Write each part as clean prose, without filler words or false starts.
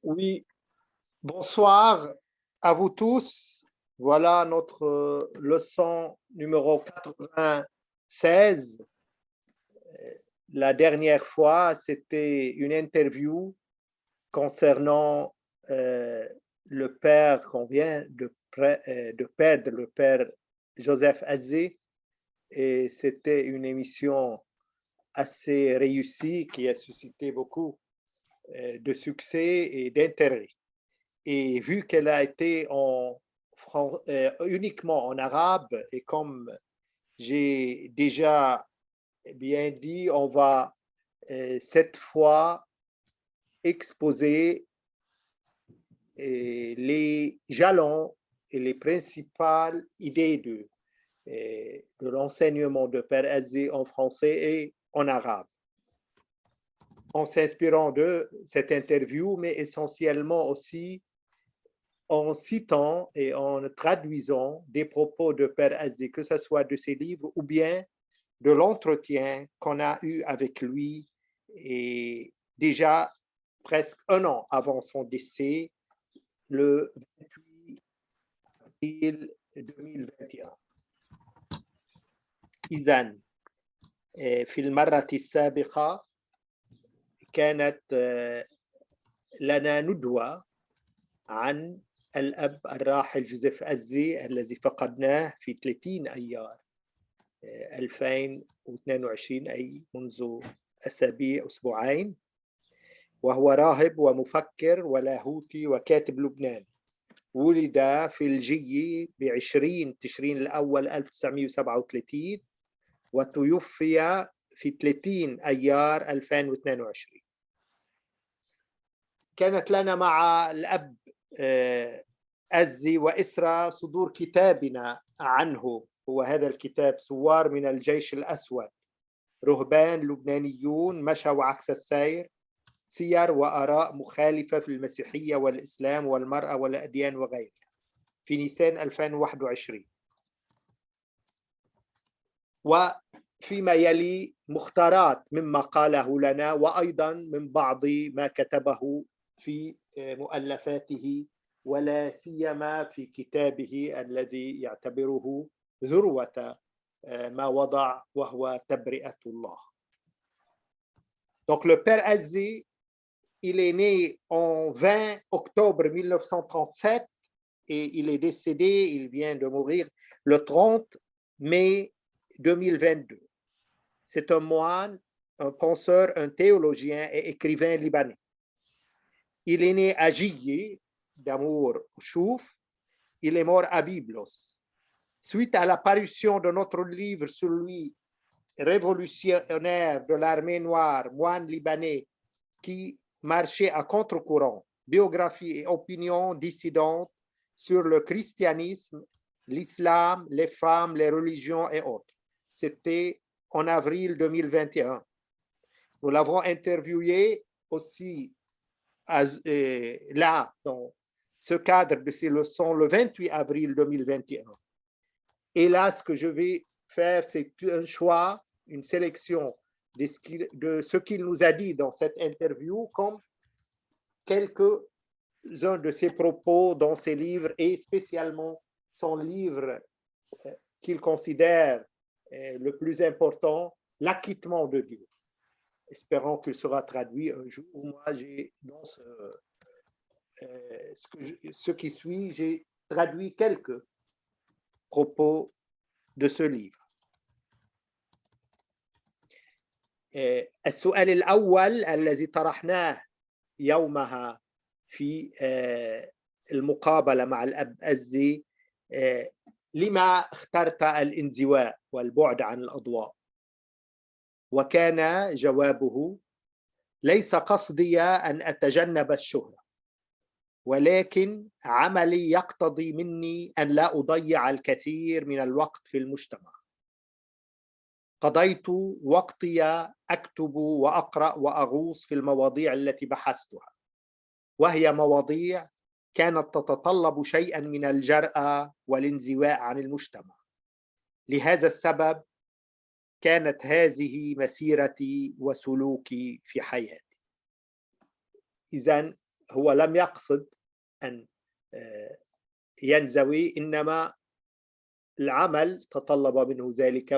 Oui, bonsoir à vous tous. Voilà notre leçon numéro 96. La dernière fois, c'était une interview concernant euh, le père qu'on vient de perdre, le père Joseph Azé. Et c'était une émission assez réussie qui a suscité beaucoup de succès et d'intérêt. Et vu qu'elle a été uniquement en arabe, et comme j'ai déjà bien dit, on va cette fois exposer les jalons et les principales idées de l'enseignement de Père Azé en français et en arabe, en s'inspirant de cette interview, mais essentiellement aussi en citant et en traduisant des propos de Père Azé, que ce soit de ses livres ou bien de l'entretien qu'on a eu avec lui et déjà presque un an avant son décès, le 28 avril 2021. إذن في المرة السابقة كانت لنا ندوة عن الأب الراحل جوزيف أزي الذي فقدناه في 30 أيار 2022، أي منذ أسبوعين، وهو راهب ومفكر ولاهوتي وكاتب لبناني. ولد في الجي ب20 تشرين الأول 1937 وتوفي في 30 أيار 2022. كانت لنا مع الأب أزي وإسرى صدور كتابنا عنه، هو هذا الكتاب: ثوار من الجيش الأسود، رهبان لبنانيون مشوا عكس السير، سير وآراء مخالفة في المسيحية والإسلام والمرأة والأديان وغيرها، في نيسان 2021. وفيما يلي مختارات مما قاله لنا، وأيضا من بعض ما كتبه في مؤلفاته، ولا سيما في كتابه الذي يعتبره ذروة ما وضع، وهو تبرئة الله. Donc le père Azzi, il est né en 20 octobre 1937 et il est décédé, il vient de mourir le 30 mai 2022. C'est un moine, un penseur, un théologien et écrivain libanais. Il est né à Jiyé, d'amour Chouf. Il est mort à Byblos. Suite à l'apparition de notre livre sur lui, révolutionnaire de l'armée noire, moine libanais qui marchait à contre-courant, biographie et opinions dissidentes sur le christianisme, l'islam, les femmes, les religions et autres. C'était en avril 2021. Nous l'avons interviewé aussi là, dans ce cadre de ces leçons, le 28 avril 2021. Et là, ce que je vais faire, c'est un choix, une sélection de ce qu'il nous a dit dans cette interview, comme quelques-uns de ses propos dans ses livres, et spécialement son livre qu'il considère le plus important, L'acquittement de Dieu. Espérons qu'il sera traduit un jour. Moi, j'ai dans ce qui suit, j'ai traduit quelques propos de ce livre. السؤال الأول الذي طرحناه يومها في المقابلة مع الأب أزي: لما اخترت الانزواء والبعد عن الأضواء؟ وكان جوابه: ليس قصدي أن أتجنب الشهرة، ولكن عملي يقتضي مني أن لا أضيع الكثير من الوقت في المجتمع. قضيت وقتي أكتب وأقرأ وأغوص في المواضيع التي بحثتها، وهي مواضيع كانت تتطلب شيئا من الجرأة والانزواء عن المجتمع. لهذا السبب كانت هذه مسيرتي وسلوكي في حياتي. إذن هو لم يقصد أن ينزوي، إنما العمل تطلب منه ذلك،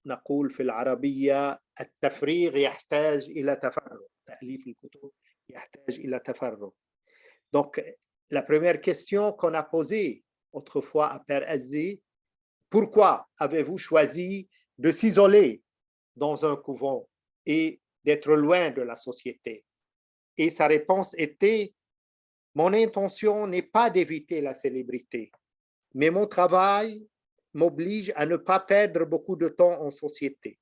ونقول في العربية التفريغ يحتاج إلى تفرغ، تأليف الكتب يحتاج إلى تفرغ. Donc, la première question qu'on a posée autrefois à Père Azzi, pourquoi avez-vous choisi de s'isoler dans un couvent et d'être loin de la société? Et sa réponse était, mon intention n'est pas d'éviter la célébrité, mais mon travail m'oblige à ne pas perdre beaucoup de temps en société.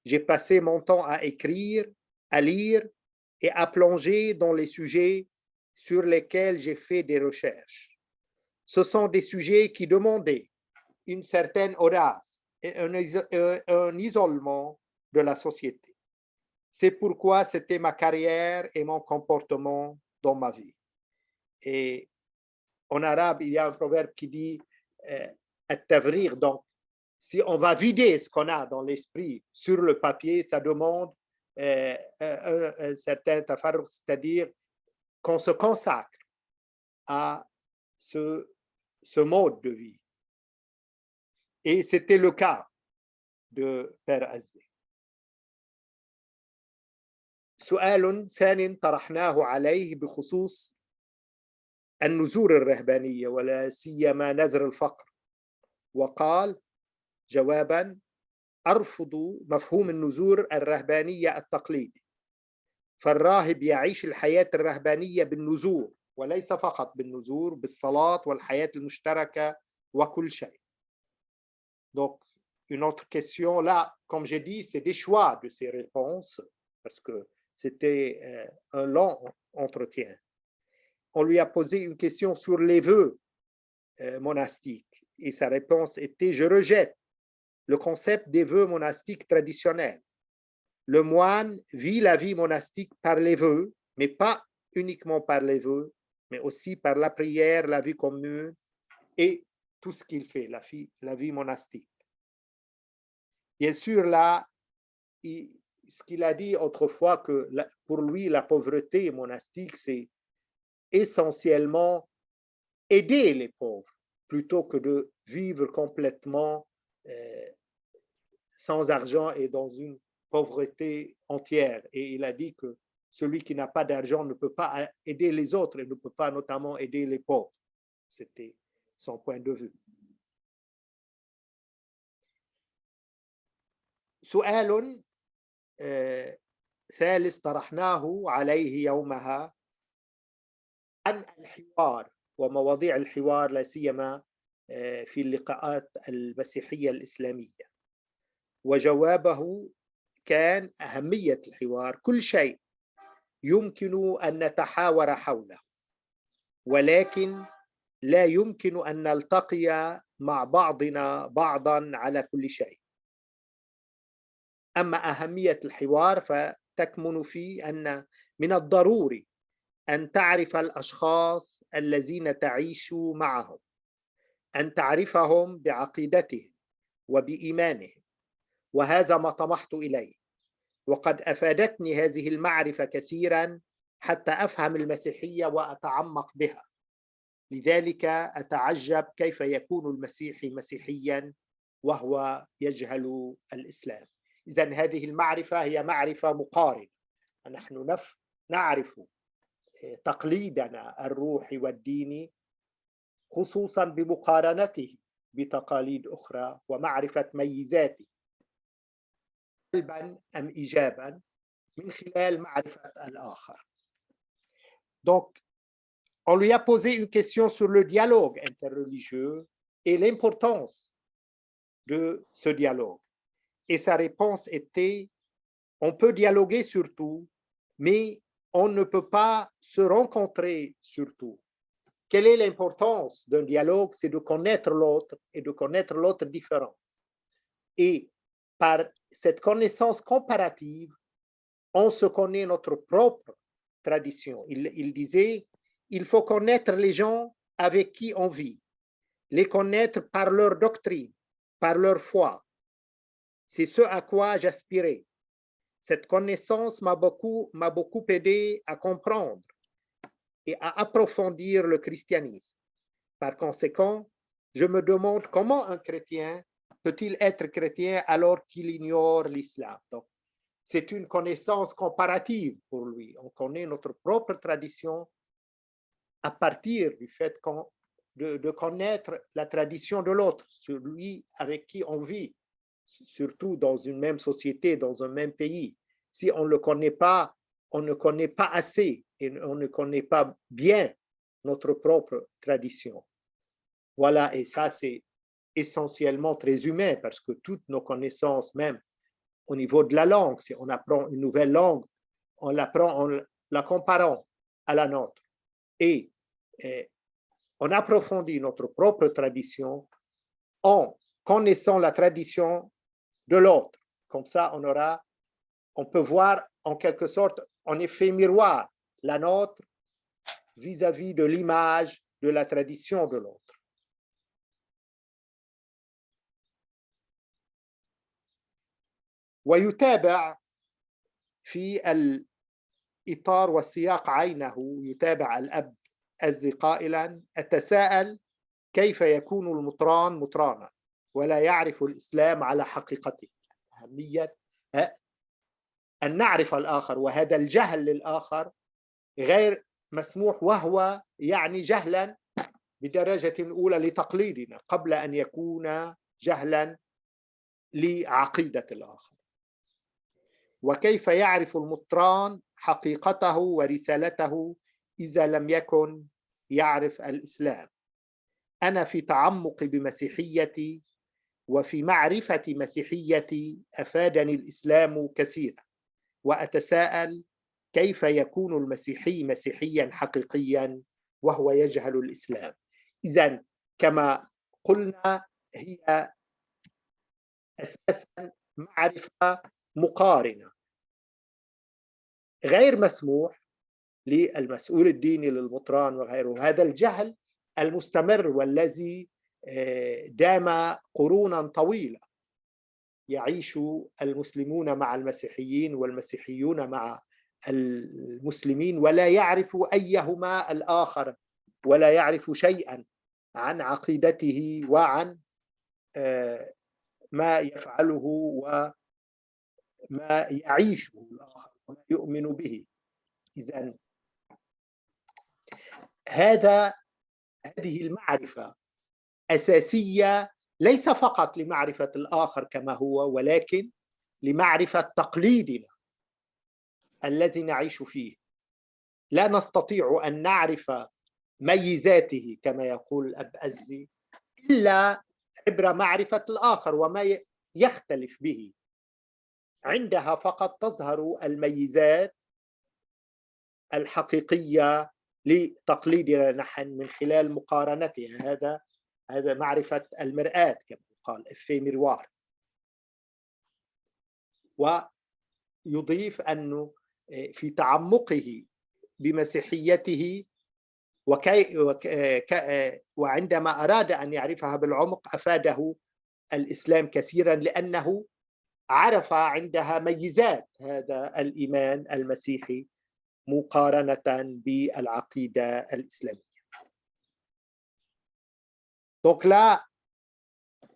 J'ai passé mon temps à écrire, à lire et à plonger dans les sujets sur lesquels j'ai fait des recherches. Ce sont des sujets qui demandaient une certaine audace et un isolement de la société. C'est pourquoi c'était ma carrière et mon comportement dans ma vie. Et en arabe, il y a un proverbe qui dit at-tavrir, donc si on va vider ce qu'on a dans l'esprit sur le papier, ça demande un certain tafarruq, c'est-à-dire qu'on se consacre à ce mode de vie. Et c'était le cas de Père Azzi. سؤال ثاني طرحناه عليه بخصوص النذور الرهبانية ولا سيما نذر الفقر، وقال جوابا: أرفض مفهوم النذور الرهبانية التقليدي، فالراهب يعيش الحياة الرهبانية بالنذور وليس فقط بالنذور، بالصلاة والحياة المشتركة وكل شيء. Donc, une autre question, là, comme j'ai dit, c'est des choix de ces réponses, parce que c'était un long entretien. On lui a posé une question sur les vœux monastiques, et sa réponse était: je rejette le concept des vœux monastiques traditionnels. Le moine vit la vie monastique par les vœux, mais pas uniquement par les vœux, mais aussi par la prière, la vie commune et tout ce qu'il fait, la vie monastique. Bien sûr, là, ce qu'il a dit autrefois, que pour lui, la pauvreté monastique, c'est essentiellement aider les pauvres, plutôt que de vivre complètement sans argent et dans une pauvreté entière. Et il a dit que celui qui n'a pas d'argent ne peut pas aider les autres et ne peut pas notamment aider les pauvres. C'était son point de vue. سؤال ثالث طرحناه عليه يومها عن الحوار ومواضيع الحوار، لا سيما في اللقاءات المسيحية الإسلامية، وجوابه كان أهمية الحوار. كل شيء يمكن أن نتحاور حوله، ولكن لا يمكن أن نلتقي مع بعضنا بعضا على كل شيء. أما أهمية الحوار فتكمن في أن من الضروري أن تعرف الأشخاص الذين تعيش معهم، أن تعرفهم بعقيدتهم وبإيمانهم، وهذا ما طمحت إليه، وقد أفادتني هذه المعرفة كثيرا حتى أفهم المسيحية وأتعمق بها. لذلك أتعجب كيف يكون المسيحي مسيحيا وهو يجهل الإسلام. إذن هذه المعرفة هي معرفة مقارنة، نحن نعرف تقليدنا الروحي والديني خصوصا بمقارنته بتقاليد أخرى ومعرفة ميزاته سلبا أم إيجابا من خلال معرفة الآخر. Donc, on lui a posé une question sur le dialogue interreligieux et l'importance de ce dialogue. Et sa réponse était: on peut dialoguer sur tout, mais on ne peut pas se rencontrer sur tout. Quelle est l'importance d'un dialogue? C'est de connaître l'autre et de connaître l'autre différent. Et par cette connaissance comparative, on se connaît notre propre tradition. Il disait: il faut connaître les gens avec qui on vit, les connaître par leur doctrine, par leur foi. C'est ce à quoi j'aspirais. Cette connaissance m'a beaucoup aidé à comprendre et à approfondir le christianisme. Par conséquent, je me demande comment un chrétien peut-il être chrétien alors qu'il ignore l'islam. Donc, c'est une connaissance comparative pour lui. On connaît notre propre tradition à partir du fait de connaître la tradition de l'autre, celui avec qui on vit, surtout dans une même société, dans un même pays. Si on ne le connaît pas, on ne connaît pas assez et on ne connaît pas bien notre propre tradition. Voilà, et ça, c'est essentiellement très humain parce que toutes nos connaissances, même au niveau de la langue, si on apprend une nouvelle langue, on l'apprend en la comparant à la nôtre. Et on approfondit notre propre tradition en connaissant la tradition de l'autre. Comme ça, on peut voir en quelque sorte en effet miroir la nôtre vis-à-vis de l'image de la tradition de l'autre. ويتابع في الإطار والسياق عينه يتابع الأب أزي قائلا أتساءل كيف يكون المطران مطرانا ولا يعرف الإسلام على حقيقته. أهمية أن نعرف الآخر، وهذا الجهل للآخر غير مسموح، وهو يعني جهلا بدرجة أولى لتقليدنا قبل أن يكون جهلا لعقيدة الآخر. وكيف يعرف المطران حقيقته ورسالته إذا لم يكن يعرف الإسلام. أنا في تعمق بمسيحيتي وفي معرفة مسيحيتي أفادني الإسلام كثيرا، وأتساءل كيف يكون المسيحي مسيحيا حقيقيا وهو يجهل الإسلام. إذن كما قلنا هي أساسا معرفة مقارنة، غير مسموح للمسؤول الديني للمطران وغيره هذا الجهل المستمر والذي دام قرونا طويلة. يعيش المسلمون مع المسيحيين والمسيحيون مع المسلمين ولا يعرف أيهما الآخر، ولا يعرف شيئا عن عقيدته وعن ما يفعله وما يعيشه الآخر وما يؤمن به. إذن هذه المعرفة أساسية ليس فقط لمعرفة الآخر كما هو، ولكن لمعرفة تقليدنا الذي نعيش فيه. لا نستطيع أن نعرف ميزاته كما يقول الأب أزي إلا عبر معرفة الآخر وما يختلف به. عندها فقط تظهر الميزات الحقيقية لتقليدنا نحن من خلال مقارنتها. هذا معرفة المرآة كما قال إفي ميروار. ويضيف أنه في تعمقه بمسيحيته وعندما أراد أن يعرفها بالعمق أفاده الإسلام كثيرا لأنه عرف عندها ميزات هذا الإيمان المسيحي مقارنة بالعقيدة الإسلامية. Donc là,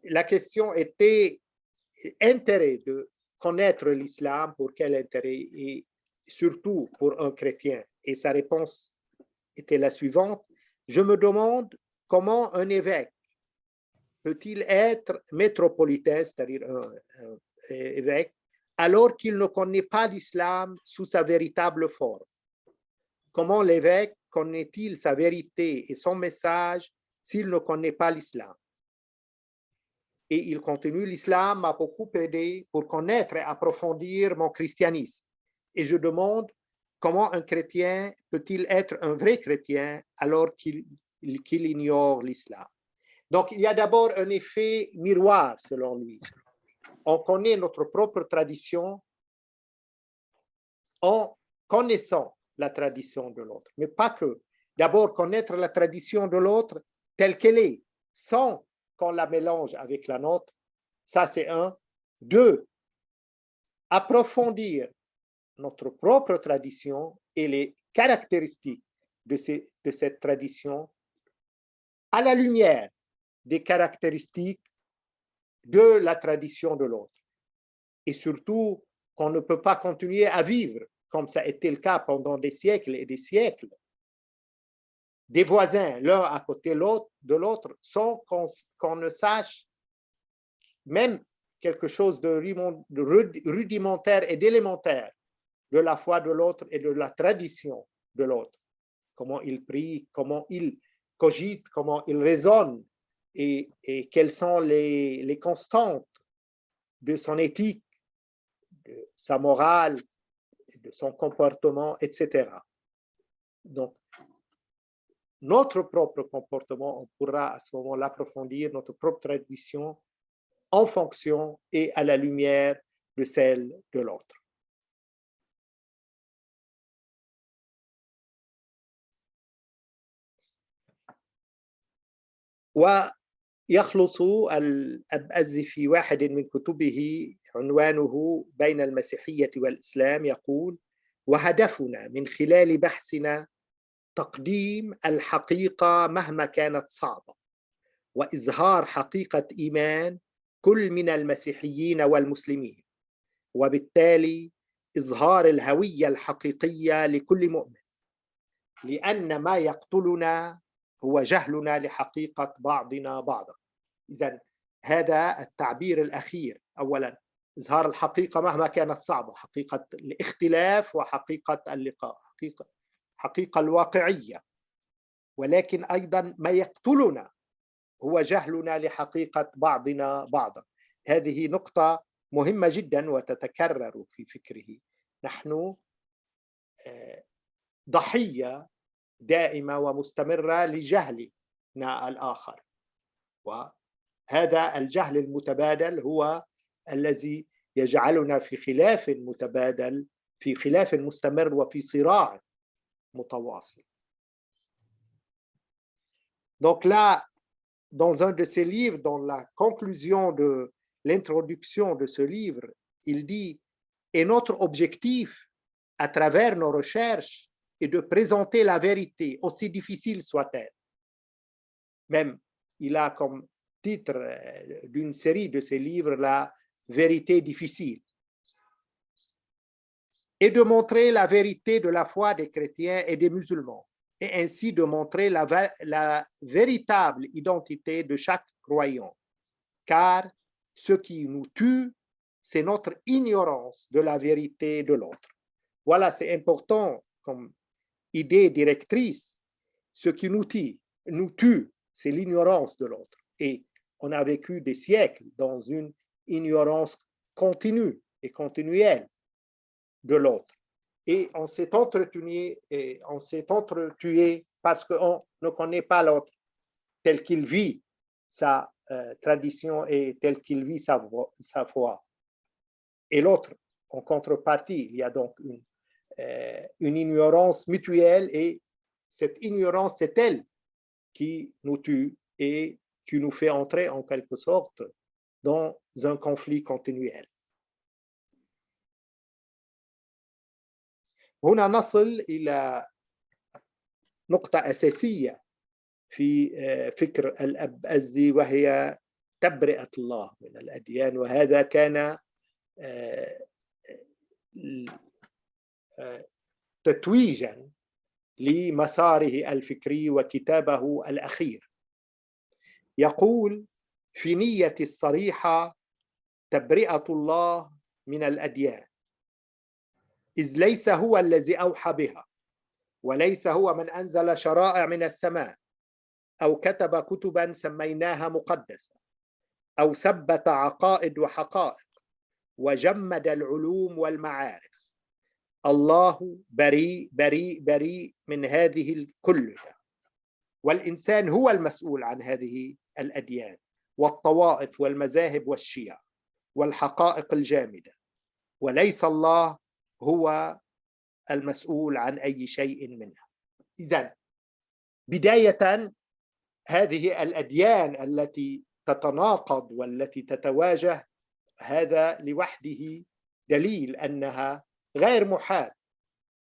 la question était intérêt de connaître l'islam, pour quel intérêt, et surtout pour un chrétien. Et sa réponse était la suivante: je me demande comment un évêque peut-il être métropolitain, c'est-à-dire un évêque, alors qu'il ne connaît pas l'islam sous sa véritable forme. Comment l'évêque connaît-il sa vérité et son message s'il ne connaît pas l'islam? Et il continue: l'islam m'a beaucoup aidé pour connaître et approfondir mon christianisme. Et je demande comment un chrétien peut-il être un vrai chrétien alors qu'il ignore l'islam. Donc, il y a d'abord un effet miroir, selon lui. On connaît notre propre tradition en connaissant la tradition de l'autre, mais pas que. D'abord, connaître la tradition de l'autre telle qu'elle est, sans qu'on la mélange avec la nôtre, ça c'est un. Deux, approfondir notre propre tradition et les caractéristiques de cette tradition à la lumière des caractéristiques de la tradition de l'autre. Et surtout, qu'on ne peut pas continuer à vivre comme ça a été le cas pendant des siècles et des siècles, des voisins l'un à côté de l'autre, sans qu'on ne sache même quelque chose de rudimentaire et d'élémentaire de la foi de l'autre et de la tradition de l'autre. Comment il prie, comment il cogite, comment il raisonne et quelles sont les constantes de son éthique, de sa morale, de son comportement, etc. Donc, notre propre comportement, on pourra à ce moment l'approfondir, notre propre tradition, en fonction et à la lumière de celle de l'autre. ويخلص الأبأزي في واحد من كتبه عنوانه بين المسيحية والإسلام يقول: وهدفنا من خلال بحثنا تقديم الحقيقة مهما كانت صعبة، وإظهار حقيقة إيمان كل من المسيحيين والمسلمين، وبالتالي إظهار الهوية الحقيقية لكل مؤمن، لأن ما يقتلنا هو جهلنا لحقيقة بعضنا بعضا. إذن هذا التعبير الأخير، أولا إظهار الحقيقة مهما كانت صعبة، حقيقة الاختلاف وحقيقة اللقاء، حقيقة الواقعية، ولكن أيضا ما يقتلنا هو جهلنا لحقيقة بعضنا بعضا. هذه نقطة مهمة جدا وتتكرر في فكره. نحن ضحية دائمة ومستمرة لجهلنا الآخر، وهذا الجهل المتبادل هو الذي يجعلنا في خلاف متبادل، في خلاف مستمر وفي صراع متواصل. Donc là, dans un de ses livres, dans la conclusion de l'introduction de ce livre, il dit: et notre objectif à travers nos recherches est de présenter la vérité, aussi difficile soit-elle. Même, il a comme titre d'une série de ses livres la vérité difficile, et de montrer la vérité de la foi des chrétiens et des musulmans, et ainsi de montrer la véritable identité de chaque croyant. Car ce qui nous tue, c'est notre ignorance de la vérité de l'autre. Voilà, c'est important comme idée directrice. Ce qui nous tue, c'est l'ignorance de l'autre. Et on a vécu des siècles dans une ignorance continue et continuelle de l'autre. Et on s'est entretenu et on s'est entretué parce qu'on ne connaît pas l'autre tel qu'il vit sa tradition et tel qu'il vit sa foi. Et l'autre, en contrepartie, il y a donc une ignorance mutuelle, et cette ignorance, c'est elle qui nous tue et qui nous fait entrer en quelque sorte dans un conflit continuel. هنا نصل إلى نقطة أساسية في فكر الأبأزي، وهي تبرئة الله من الأديان، وهذا كان تتويجا لمساره الفكري وكتابه الأخير. يقول في نية الصريحة: تبرئة الله من الأديان، إذ ليس هو الذي أوحى بها، وليس هو من أنزل شرائع من السماء، أو كتب كتبا سميناها مقدسة، أو ثبت عقائد وحقائق، وجمد العلوم والمعارف. الله بريء بريء بريء من هذه كلها، والإنسان هو المسؤول عن هذه الأديان والطوائف والمذاهب والشيع والحقائق الجامدة، وليس الله هو المسؤول عن أي شيء منها. إذن بداية، هذه الأديان التي تتناقض والتي تتواجه، هذا لوحده دليل أنها غير محاة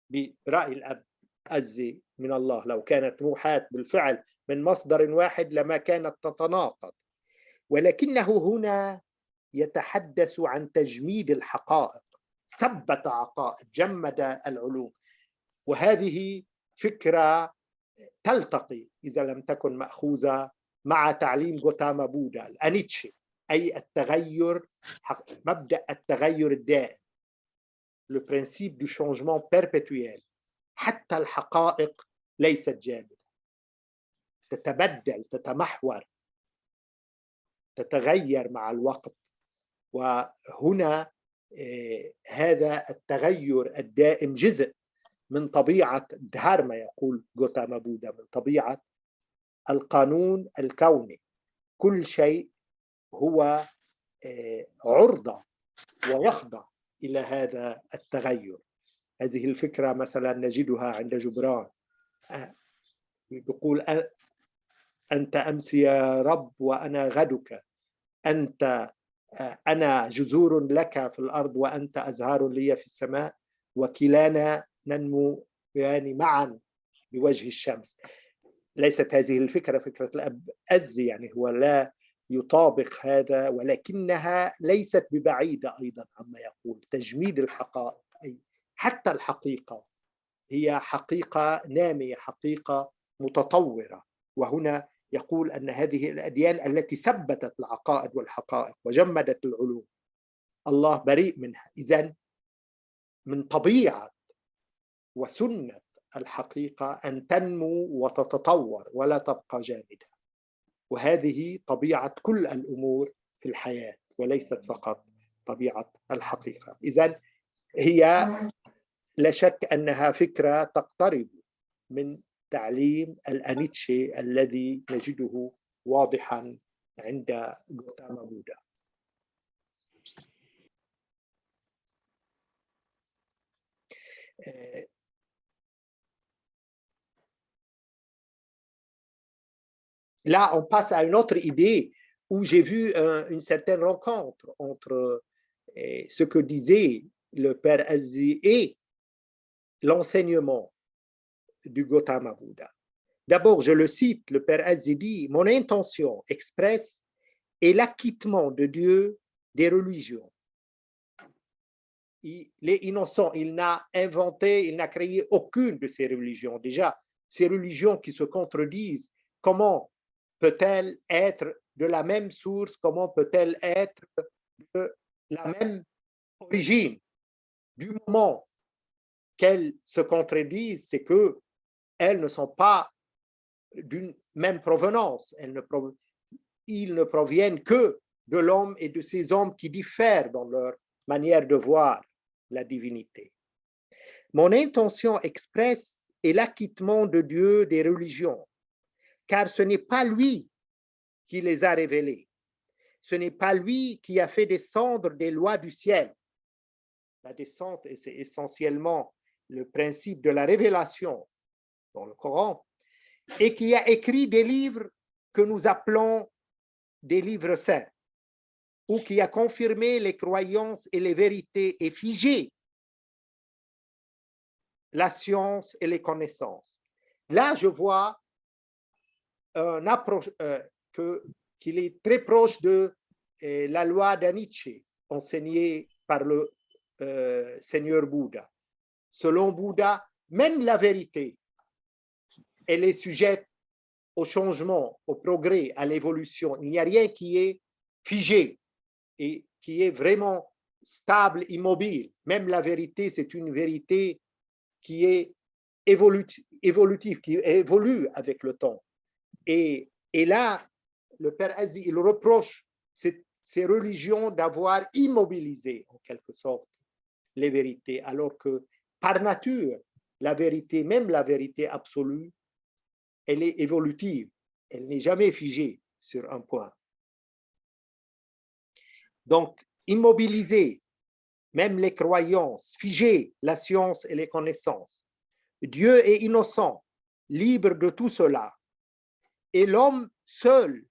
برأي الأب أزي من الله. لو كانت محاة بالفعل من مصدر واحد لما كانت تتناقض، ولكنه هنا يتحدث عن تجميد الحقائق، ثبت عقائد، جمد العلوم. وهذه فكرة تلتقي إذا لم تكن مأخوذة مع تعليم غوتاما بودا الأنيتشي، أي التغير، مبدأ التغير الدائم، le principe du changement perpétuel. حتى الحقائق ليست جامدة، تتبدل، تتمحور، تتغير مع الوقت. وهنا هذا التغير الدائم جزء من طبيعة دهارما، يقول غوتاما بودا، من طبيعة القانون الكوني. كل شيء هو عرضة ويخضع إلى هذا التغير. هذه الفكرة مثلا نجدها عند جبران، يقول أنت أمس يا رب وأنا غدك، أنا جذور لك في الأرض وأنت أزهار لي في السماء، وكلانا ننمو يعني معا بوجه الشمس. ليست هذه الفكرة فكرة الأب أزي، يعني هو لا يطابق هذا، ولكنها ليست ببعيدة أيضا عما يقول. تجميد الحقائق، أي حتى الحقيقة هي حقيقة نامية، حقيقة متطورة. وهنا يقول أن هذه الأديان التي ثبتت العقائد والحقائق وجمدت العلوم الله بريء منها. إذن من طبيعة وسنة الحقيقة أن تنمو وتتطور ولا تبقى جامدة، وهذه طبيعة كل الأمور في الحياة وليست فقط طبيعة الحقيقة. إذن هي لا شك أنها فكرة تقترب من تعليم الأنيتشي الذي نجده واضحا عند غوتاما بودا. Là, on passe à une autre idée où j'ai vu une certaine rencontre entre ce que disait le père Azzi et l'enseignement du Gautama Bouddha. D'abord, je le cite, le père Azzi dit « Mon intention expresse est l'acquittement de Dieu des religions. » Il est innocent, il n'a inventé, il n'a créé aucune de ces religions. Déjà, ces religions qui se contredisent, comment peut-elle être de la même source, comment peut-elle être de la même origine? Du moment qu'elles se contredisent, c'est qu'elles ne sont pas d'une même provenance. Ils ne proviennent que de l'homme et de ces hommes qui diffèrent dans leur manière de voir la divinité. Mon intention expresse est l'acquittement de Dieu des religions, car ce n'est pas lui qui les a révélées. Ce n'est pas lui qui a fait descendre des lois du ciel. La descente, c'est essentiellement le principe de la révélation dans le Coran, et qui a écrit des livres que nous appelons des livres saints, ou qui a confirmé les croyances et les vérités et figé la science et les connaissances. Là, je vois une approche qu'il est très proche de la loi d'Aniche enseignée par le Seigneur Bouddha. Selon Bouddha, même la vérité, elle est sujette au changement, au progrès, à l'évolution. Il n'y a rien qui est figé et qui est vraiment stable, immobile. Même la vérité, c'est une vérité qui est évolutive, qui évolue avec le temps. Et là, le père Azzi, il reproche ces religions d'avoir immobilisé, en quelque sorte, les vérités, alors que par nature, la vérité, même la vérité absolue, elle est évolutive, elle n'est jamais figée sur un point. Donc, immobiliser même les croyances, figer la science et les connaissances. Dieu est innocent, libre de tout cela, et l'homme seul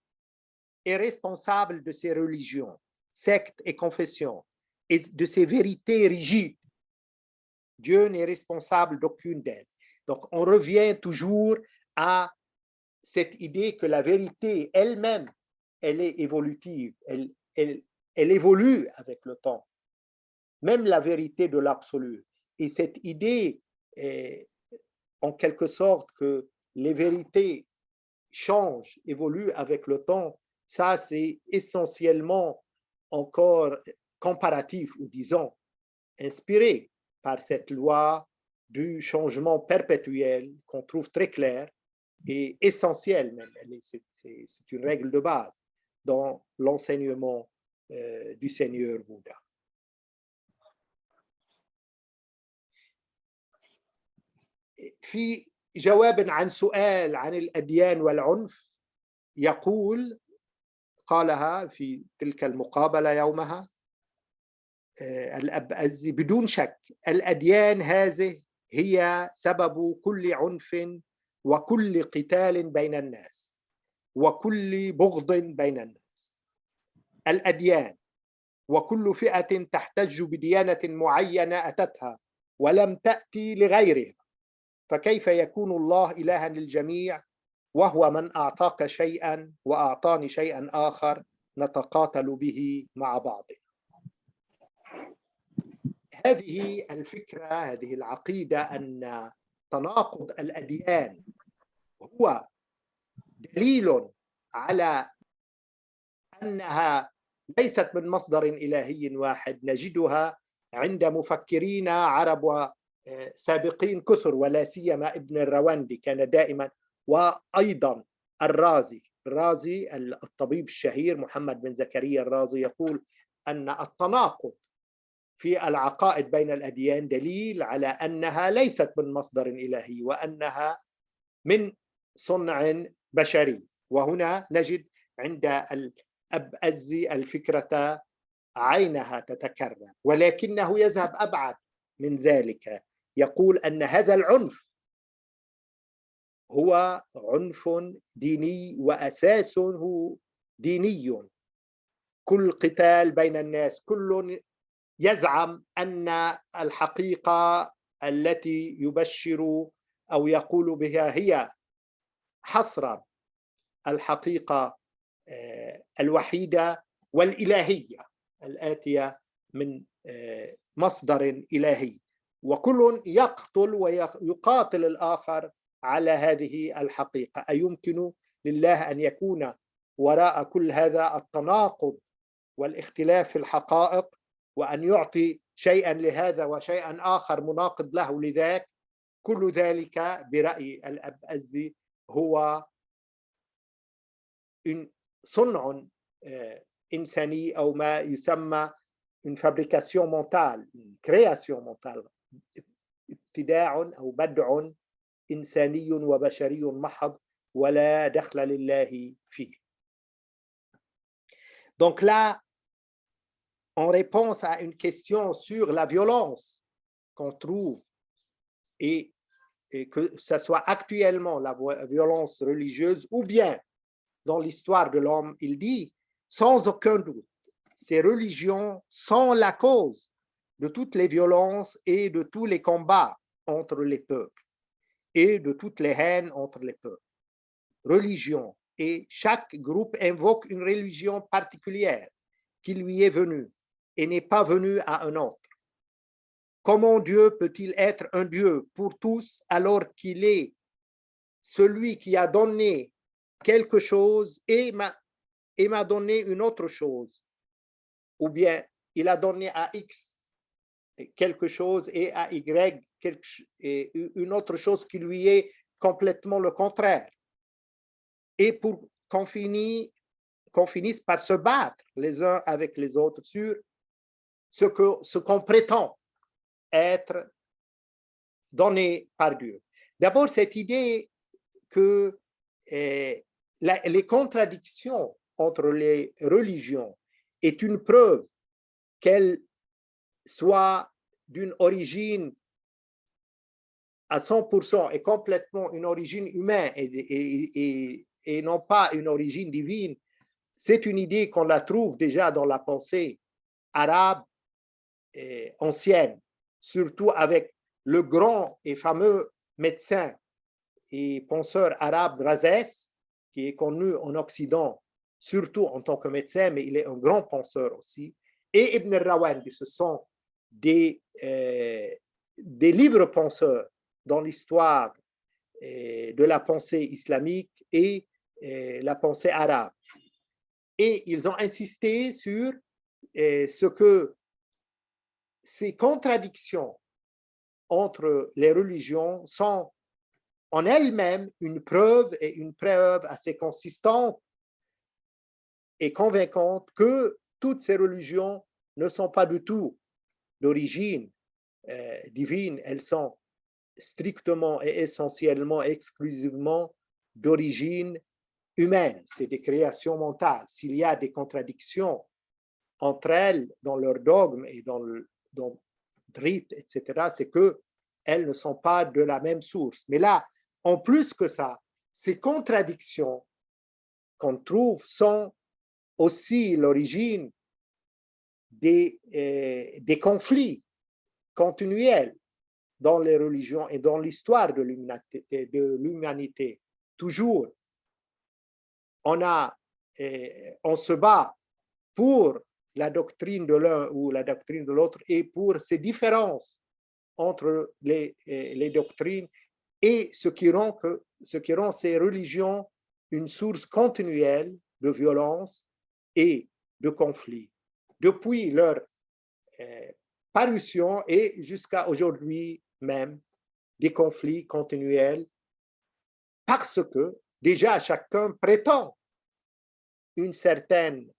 est responsable de ses religions, sectes et confessions, et de ces vérités rigides. Dieu n'est responsable d'aucune d'elles. Donc, on revient toujours à cette idée que la vérité elle-même, elle est évolutive, elle évolue avec le temps, même la vérité de l'absolu. Et cette idée, en quelque sorte, que les vérités changent, évoluent avec le temps, ça c'est essentiellement encore comparatif, ou disons, inspiré par cette loi du changement perpétuel qu'on trouve très claire et essentielle même. C'est une règle de base dans l'enseignement du Seigneur Bouddha. في جواب عن سؤال عن الأديان والعنف يقول، قالها في تلك المقابلة يومها الأب أزي: بدون شك الأديان هذه هي سبب كل عنف وكل قتال بين الناس وكل بغض بين الناس. الأديان وكل فئة تحتج بديانة معينة أتتها ولم تأتي لغيرها، فكيف يكون الله إلها للجميع وهو من أعطاك شيئا وأعطاني شيئا آخر نتقاتل به مع بعض. هذه الفكرة، هذه العقيدة أن تناقض الأديان هو دليل على أنها ليست من مصدر إلهي واحد، نجدها عند مفكرين عرب سابقين كثر، ولا سيما ابن الرواندي كان دائما، وأيضا الرازي الطبيب الشهير محمد بن زكريا الرازي يقول أن التناقض في العقائد بين الأديان دليل على أنها ليست من مصدر إلهي وأنها من صنع بشري. وهنا نجد عند الأب أزي الفكرة عينها تتكرر، ولكنه يذهب أبعد من ذلك، يقول أن هذا العنف هو عنف ديني وأساسه ديني. كل قتال بين الناس، كل يزعم أن الحقيقة التي يبشر أو يقول بها هي حصرا الحقيقة الوحيدة والإلهية الآتية من مصدر إلهي، وكل يقتل ويقاتل الآخر على هذه الحقيقة. أيمكن لله أن يكون وراء كل هذا التناقض والاختلاف في الحقائق وأن يعطي شيئا لهذا وشيئا آخر مناقض له لذاك؟ كل ذلك برأي الأب أزي هو صنع إنساني، أو ما يسمى une fabrication mentale، une création mentale، ابتداع أو بدع إنساني وبشري محض ولا دخل لله فيه. Donc là, en réponse à une question sur la violence qu'on trouve, et que ce soit actuellement la violence religieuse ou bien dans l'histoire de l'homme, il dit, sans aucun doute, ces religions sont la cause de toutes les violences et de tous les combats entre les peuples et de toutes les haines entre les peuples. Religion, et chaque groupe invoque une religion particulière qui lui est venue et n'est pas venue à un autre. Comment Dieu peut-il être un Dieu pour tous alors qu'il est celui qui a donné quelque chose et m'a donné une autre chose? Ou bien il a donné à X quelque chose et à Y une autre chose qui lui est complètement le contraire. Et pour qu'on finisse par se battre les uns avec les autres sur ce qu'on prétend être donné par Dieu. D'abord, cette idée que les contradictions entre les religions est une preuve qu'elles soient d'une origine à 100% et complètement une origine humaine et non pas une origine divine, c'est une idée qu'on la trouve déjà dans la pensée arabe ancienne, surtout avec le grand et fameux médecin et penseur arabe Razès, qui est connu en Occident, surtout en tant que médecin, mais il est un grand penseur aussi, et Ibn al-Rawandi. Ce sont des libres penseurs dans l'histoire de la pensée islamique et la pensée arabe. Et ils ont insisté sur ce que ces contradictions entre les religions sont en elles-mêmes une preuve et une preuve assez consistante et convaincante que toutes ces religions ne sont pas du tout d'origine divine, elles sont strictement et essentiellement, exclusivement d'origine humaine, c'est des créations mentales. S'il y a des contradictions entre elles dans leur dogme et dans le rite, etc., c'est qu'elles ne sont pas de la même source. Mais là, en plus que ça, ces contradictions qu'on trouve sont aussi l'origine des conflits continuels dans les religions et dans l'histoire de l'humanité. Toujours, on se bat pour la doctrine de l'un ou la doctrine de l'autre et pour ces différences entre les doctrines et ce qui rend ces religions une source continuelle de violence et de conflits. Depuis leur parution et jusqu'à aujourd'hui même, des conflits continuels parce que déjà chacun prétend une certaine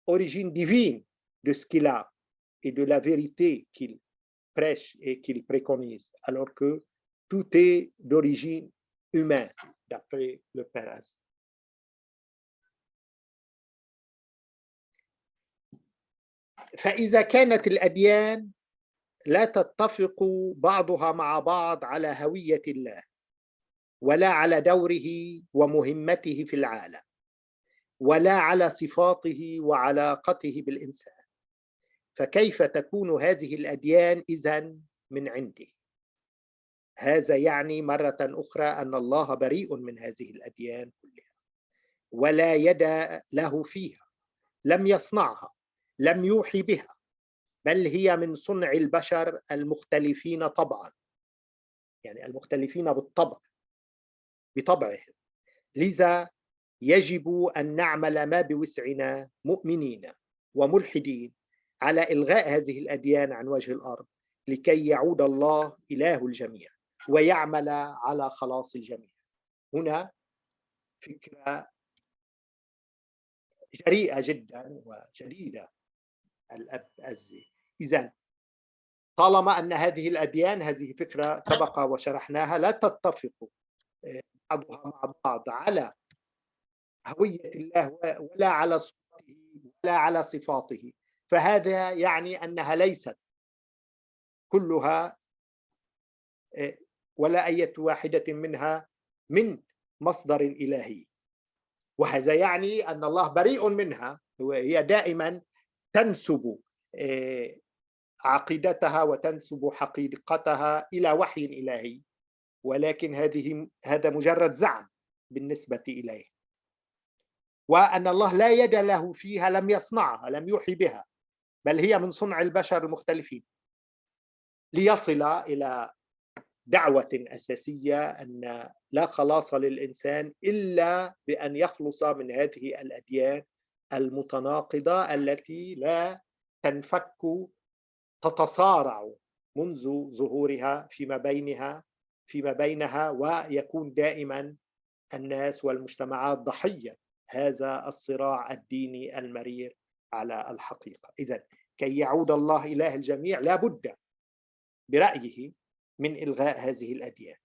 origine divine de ce qu'il a et de la vérité qu'il prêche et qu'il préconise, alors que tout est d'origine humaine, d'après le Père Azzi. فإذا كانت الأديان لا تتفق بعضها مع بعض على هوية الله ولا على دوره ومهمته في العالم ولا على صفاته وعلاقته بالإنسان، فكيف تكون هذه الأديان إذن من عنده؟ هذا يعني مرة أخرى أن الله بريء من هذه الأديان كلها ولا يد له فيها، لم يصنعها، لم يوحي بها، بل هي من صنع البشر المختلفين طبعا، يعني المختلفين بالطبع بطبعهم. لذا يجب أن نعمل ما بوسعنا مؤمنين وملحدين على إلغاء هذه الأديان عن وجه الأرض لكي يعود الله إله الجميع ويعمل على خلاص الجميع. هنا فكرة جريئة جدا وجديدة الأب أزي. إذن طالما أن هذه الأديان، هذه فكرة سبق وشرحناها، لا تتفق بعضها مع بعض على هوية الله ولا على صفاته ولا على صفاته، فهذا يعني أنها ليست كلها ولا أي واحدة منها من مصدر إلهي، وهذا يعني أن الله بريء منها، وهي دائما تنسب عقيدتها وتنسب حقيقتها إلى وحي إلهي، ولكن هذا مجرد زعم بالنسبة إليه، وأن الله لا يد له فيها، لم يصنعها، لم يوحي بها، بل هي من صنع البشر المختلفين، ليصل إلى دعوة أساسية أن لا خلاص للإنسان إلا بأن يخلص من هذه الأديان المتناقضة التي لا تنفك، تتصارع منذ ظهورها فيما بينها، ويكون دائما الناس والمجتمعات ضحية هذا الصراع الديني المرير على الحقيقة. إذن كي يعود الله إله الجميع لا بد برأيه من إلغاء هذه الأديان.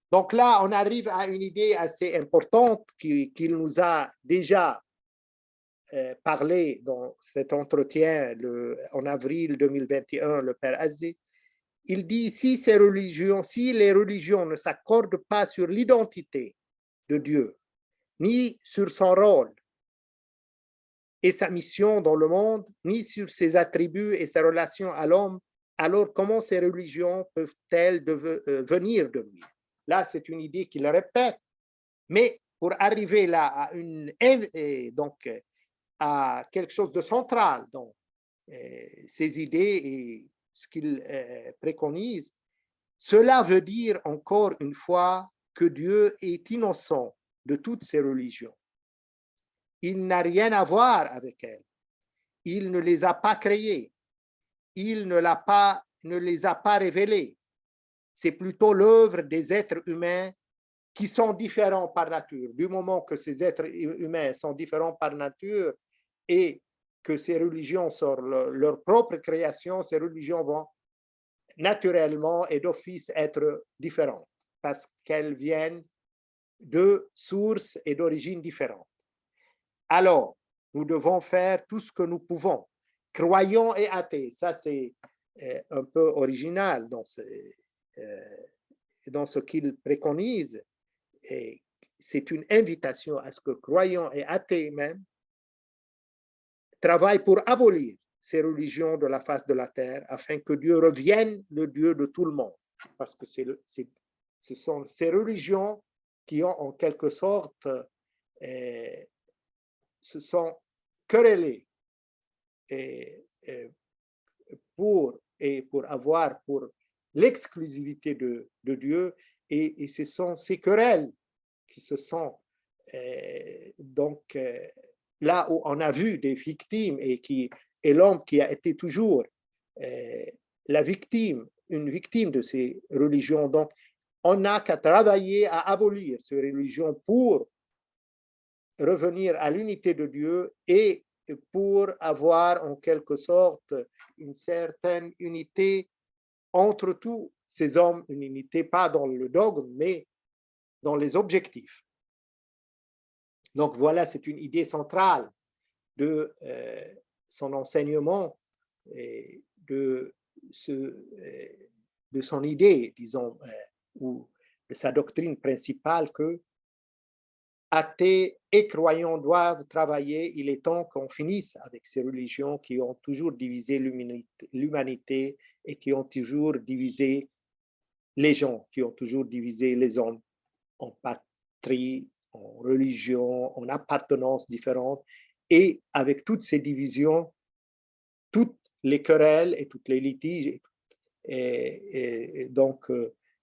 Donc là, on arrive à une idée assez importante qu'il nous a déjà parlé dans cet entretien en avril 2021, le Père Azzi. Il dit, si les religions ne s'accordent pas sur l'identité de Dieu, ni sur son rôle, et sa mission dans le monde, ni sur ses attributs et ses relations à l'homme, alors comment ces religions peuvent-elles venir de lui? Là, c'est une idée qu'il répète, mais pour arriver là à donc à quelque chose de central dans ces idées et ce qu'il préconise, cela veut dire encore une fois que Dieu est innocent de toutes ces religions. Il n'a rien à voir avec elles. Il ne les a pas créées. Il ne les a pas révélées. C'est plutôt l'œuvre des êtres humains qui sont différents par nature. Du moment que ces êtres humains sont différents par nature et que ces religions sont leur propre création, ces religions vont naturellement et d'office être différentes parce qu'elles viennent de sources et d'origines différentes. Alors, nous devons faire tout ce que nous pouvons. Croyants et athées, ça c'est un peu original dans ce qu'il préconise. Et c'est une invitation à ce que croyants et athées même travaillent pour abolir ces religions de la face de la terre afin que Dieu revienne le Dieu de tout le monde. Parce que ce sont ces religions qui ont en quelque sorte se sont querellées pour avoir pour l'exclusivité de Dieu, et ce sont ces querelles qui se sont là où on a vu des victimes et l'homme qui a été toujours une victime de ces religions. Donc, on n'a qu'à travailler à abolir ces religions pour revenir à l'unité de Dieu et pour avoir en quelque sorte une certaine unité entre tous ces hommes, une unité pas dans le dogme, mais dans les objectifs. Donc voilà, c'est une idée centrale de son enseignement et de son idée, disons, ou de sa doctrine principale que athées et croyants doivent travailler. Il est temps qu'on finisse avec ces religions qui ont toujours divisé l'humanité et qui ont toujours divisé les gens, qui ont toujours divisé les hommes en patrie, en religion, en appartenance différentes. Et avec toutes ces divisions, toutes les querelles et toutes les litiges, et donc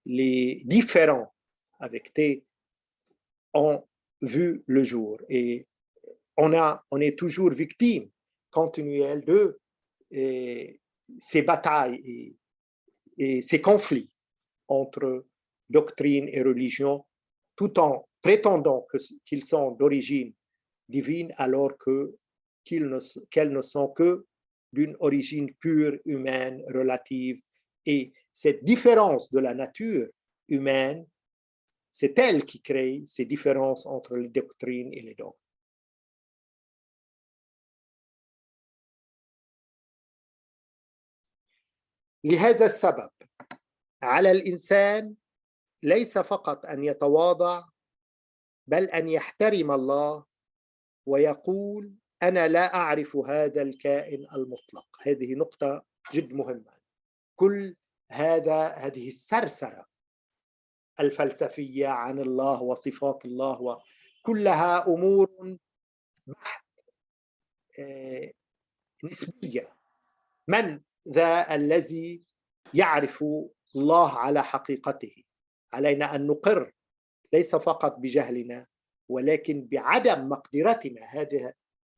les différends avec T ont vu le jour. Et on est toujours victime continuelle de ces batailles et ces conflits entre doctrine et religion, tout en prétendant qu'ils sont d'origine divine, alors qu'elles ne sont que d'une origine pure, humaine, relative. Et cette différence de la nature humaine, c'est elle qui crée ces différences entre les doctrines et les dogmes. لهذا السبب على الإنسان ليس فقط أن يتواضع بل أن يحترم الله ويقول أنا لا أعرف هذا الكائن المطلق. هذه نقطة جد مهمة. كل هذه السرسرة الفلسفية عن الله وصفات الله وكلها أمور نسبية. من ذا الذي يعرف الله على حقيقته؟ علينا أن نقر ليس فقط بجهلنا ولكن بعدم مقدرتنا.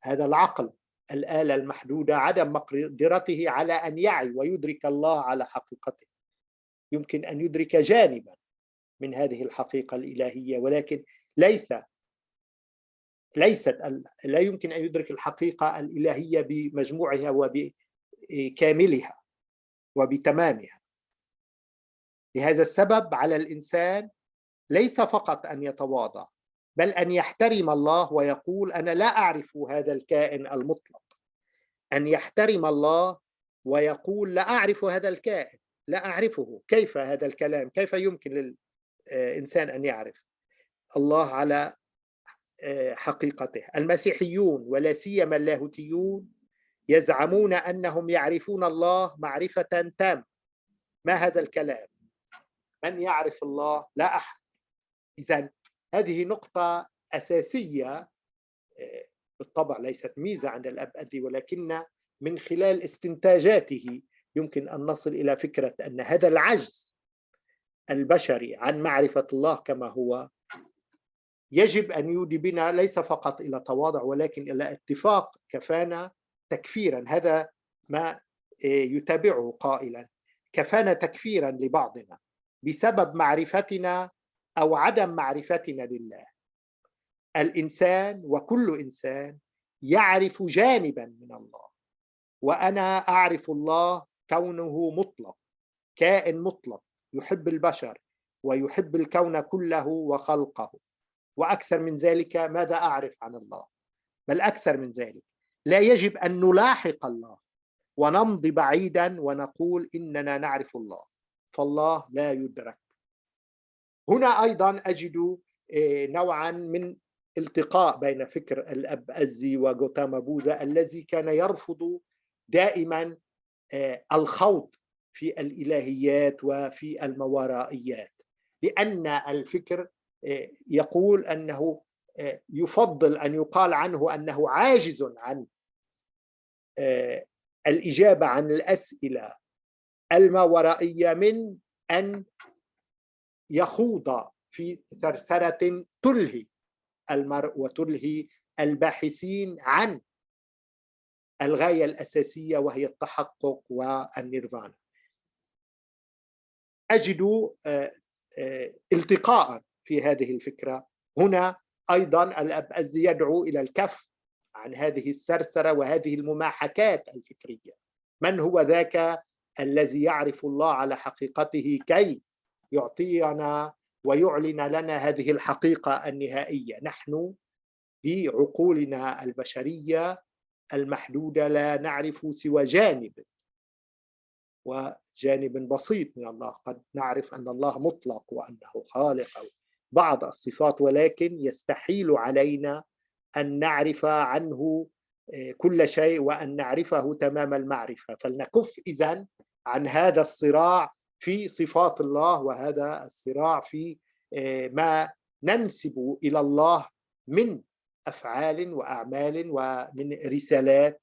هذا العقل، الآلة المحدودة، عدم مقدرته على أن يعي ويدرك الله على حقيقته. يمكن أن يدرك جانبا من هذه الحقيقة الإلهية، ولكن لا يمكن أن يدرك الحقيقة الإلهية بمجموعها وبكاملها وبتمامها. لهذا السبب على الإنسان ليس فقط أن يتواضع بل أن يحترم الله ويقول أنا لا أعرف هذا الكائن المطلق. أن يحترم الله ويقول لا أعرف هذا الكائن، لا أعرفه. كيف هذا الكلام؟ كيف يمكن للإنسان أن يعرف الله على حقيقته. المسيحيون ولا سيما اللاهوتيون يزعمون أنهم يعرفون الله معرفة تامة. ما هذا الكلام؟ من يعرف الله؟ لا أحد. إذن هذه نقطة أساسية، بالطبع ليست ميزة عند الأب أدي، ولكن من خلال استنتاجاته يمكن أن نصل إلى فكرة أن هذا العجز البشري عن معرفة الله كما هو يجب أن يودي بنا ليس فقط إلى تواضع ولكن إلى اتفاق كفانا تكفيرا. هذا ما يتابعه قائلا: كفانا تكفيرا لبعضنا بسبب معرفتنا أو عدم معرفتنا لله. الإنسان وكل إنسان يعرف جانبا من الله، وأنا أعرف الله كونه مطلق، كائن مطلق يحب البشر ويحب الكون كله وخلقه. وأكثر من ذلك ماذا أعرف عن الله؟ بل أكثر من ذلك، لا يجب أن نلاحق الله ونمضي بعيدا ونقول إننا نعرف الله، فالله لا يدرك. هنا أيضا أجد نوعا من التقاء بين فكر الأب أزي وغوتاما بوذا الذي كان يرفض دائما الخوض في الإلهيات وفي الماورائيات، لأن الفكر يقول أنه يفضل أن يقال عنه أنه عاجز عن الإجابة عن الأسئلة الماورائية من أن يخوض في ثرثرة تلهي المرء وتلهي الباحثين عن الغاية الأساسية وهي التحقق والنيرفانا. أجد التقاء في هذه الفكرة. هنا أيضا الأب أزي يدعو إلى الكف عن هذه السرسرة وهذه المماحكات الفكرية. من هو ذاك الذي يعرف الله على حقيقته كي يعطينا ويعلن لنا هذه الحقيقة النهائية؟ نحن بعقولنا البشرية المحدودة لا نعرف سوى جانب، وجانب بسيط من الله. قد نعرف أن الله مطلق وأنه خالق أو بعض الصفات، ولكن يستحيل علينا أن نعرف عنه كل شيء وأن نعرفه تمام المعرفة. فلنكف إذن عن هذا الصراع في صفات الله وهذا الصراع في ما ننسب إلى الله من أفعال وأعمال ومن رسالات،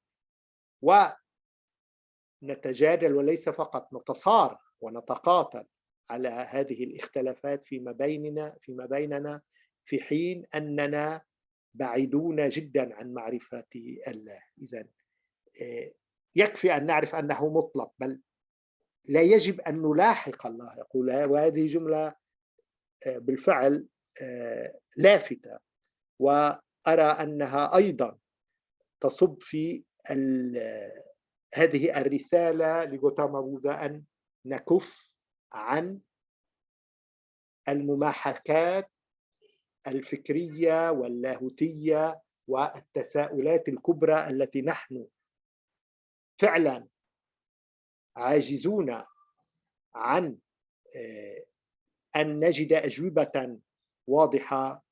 ونتجادل وليس فقط نتصارع ونتقاتل على هذه الاختلافات فيما بيننا في حين أننا بعيدون جدا عن معرفة الله. إذن يكفي أن نعرف أنه مطلق، بل لا يجب أن نلاحق الله يقول. وهذه جملة بالفعل لافتة، وأرى أنها أيضا تصب في هذه الرسالة لغوتاما بوذا أن نكف عن المماحكات الفكرية واللاهوتية والتساؤلات الكبرى التي نحن فعلا عاجزون عن أن نجد أجوبة واضحة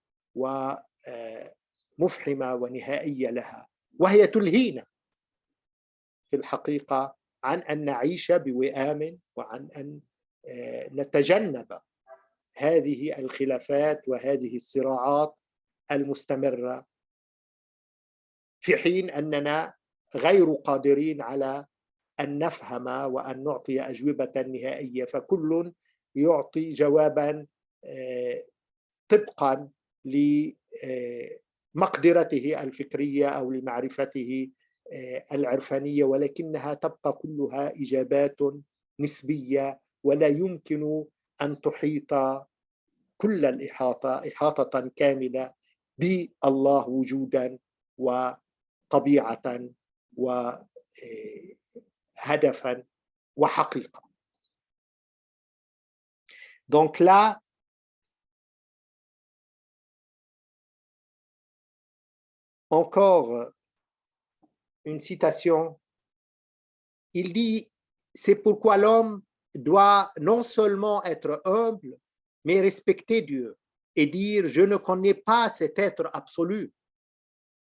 ومفحمة ونهائية لها، وهي تلهينا في الحقيقة عن أن نعيش بوئام وعن أن نتجنب هذه الخلافات وهذه الصراعات المستمرة، في حين أننا غير قادرين على أن نفهم وأن نعطي أجوبة نهائية، فكل يعطي جوابا طبقا لمقدرته الفكرية أو لمعرفته العرفانية، ولكنها تبقى كلها إجابات نسبية ولا يمكن أن تحيط كل الإحاطة إحاطة كاملة بالله وجودا وطبيعة وهدفا وحقيقة. Donc là, encore une citation. Il dit: c'est pourquoi l'homme doit non seulement être humble, mais respecter Dieu. et dire « je ne connais pas cet être absolu ».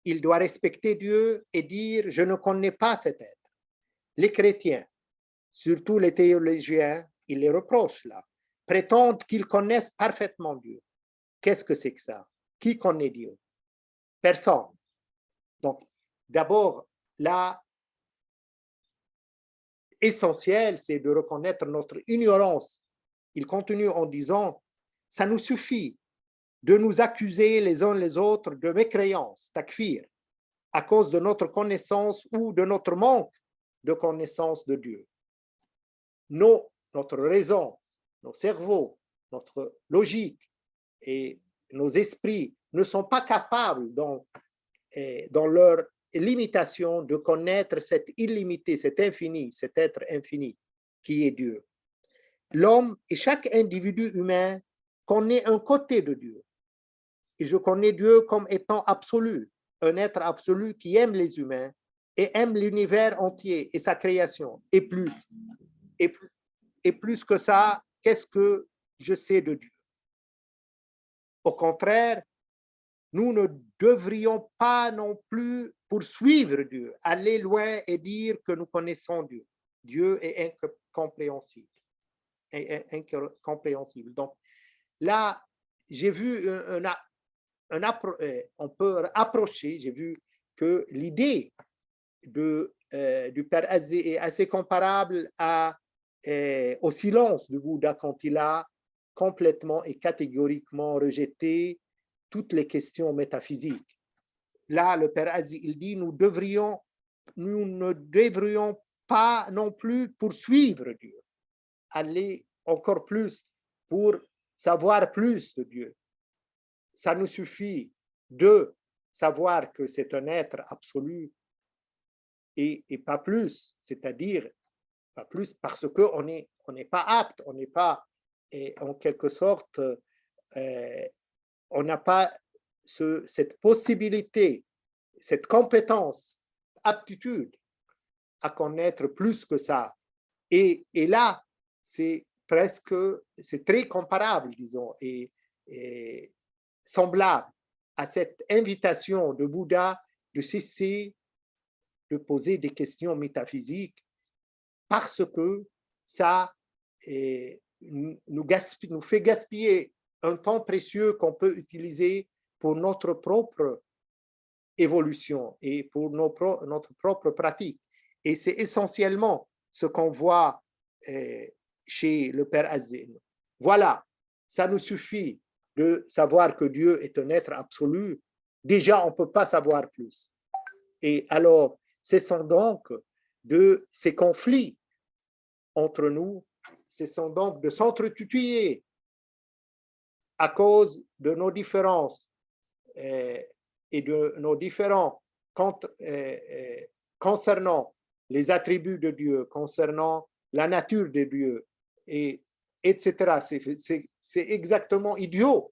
Il doit respecter Dieu et dire « je ne connais pas cet être ». Les chrétiens, surtout les théologiens, ils les reprochent là, prétendent qu'ils connaissent parfaitement Dieu. Qu'est-ce que c'est que ça? Qui connaît Dieu? Personne. Donc, d'abord, là, essentiel, c'est de reconnaître notre ignorance. Il continue en disant, ça nous suffit de nous accuser les uns les autres de mécréance, takfir, à cause de notre connaissance ou de notre manque de connaissance de Dieu. Notre raison, nos cerveaux, notre logique et nos esprits ne sont pas capables dans leur limitation de connaître cet illimité, cet infini, cet être infini qui est Dieu. L'homme et chaque individu humain connaît un côté de Dieu. Et je connais Dieu comme étant absolu, un être absolu qui aime les humains et aime l'univers entier et sa création, et plus. Et plus que ça, qu'est-ce que je sais de Dieu? Au contraire, nous ne devrions pas non plus poursuivre Dieu, aller loin et dire que nous connaissons Dieu. Dieu est incompréhensible. Incompréhensible. Donc là, j'ai vu on peut approcher, j'ai vu que l'idée du Père Azé est assez comparable au silence du Bouddha quand il a complètement et catégoriquement rejeté toutes les questions métaphysiques. Là, le Père Azé, il dit, nous ne devrions pas non plus poursuivre Dieu, aller encore plus pour savoir plus de Dieu. Ça nous suffit de savoir que c'est un être absolu et pas plus, c'est-à-dire pas plus parce qu'on n'est pas apte, on n'est pas, en quelque sorte, on n'a pas cette possibilité, cette compétence, aptitude à connaître plus que ça. Et là, c'est très comparable, disons, et semblable à cette invitation de Bouddha de cesser de poser des questions métaphysiques parce que ça nous fait gaspiller un temps précieux qu'on peut utiliser pour notre propre évolution et pour notre propre pratique. Et c'est essentiellement ce qu'on voit chez le Père Azé. Voilà, ça nous suffit de savoir que Dieu est un être absolu. Déjà, on ne peut pas savoir plus. Et alors, cessons donc de ces conflits entre nous, cessons donc de s'entretuer à cause de nos différences et de nos différends concernant les attributs de Dieu, concernant la nature de Dieu, etc. C'est exactement idiot